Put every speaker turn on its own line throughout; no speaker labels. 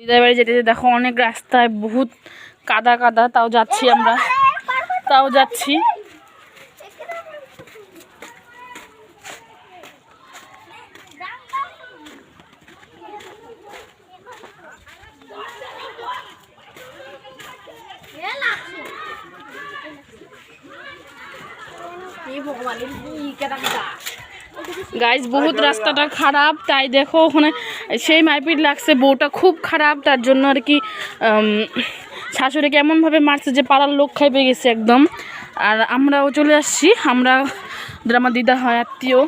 দিদার বাড়ি যেতে দেখো অনেক রাস্তায় বহুত কাদা কাদা, তাও যাচ্ছি আমরা, তাও যাচ্ছি। গাইজ বহুত রাস্তাটা খারাপ, তাই দেখো ওখানে সেই মারপিট লাগছে, বউটা খুব খারাপ, তার জন্য আর কি শাশুড়িকে এমনভাবে মারছে যে পাড়ার লোক খাই পেয়ে গেছে একদম। আর আমরাও চলে আসছি, আমরা আমার দিদা হয় আত্মীয়।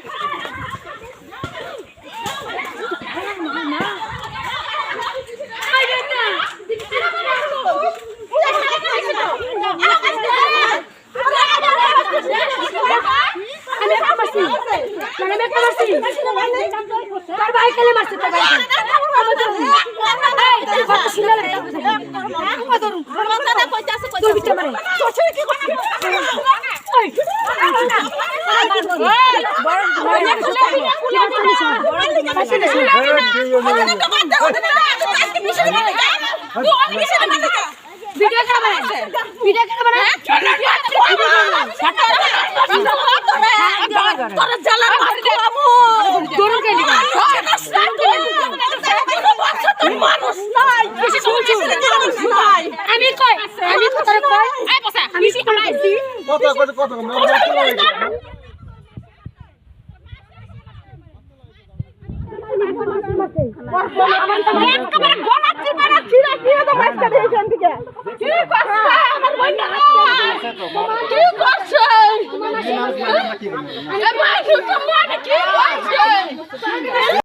কি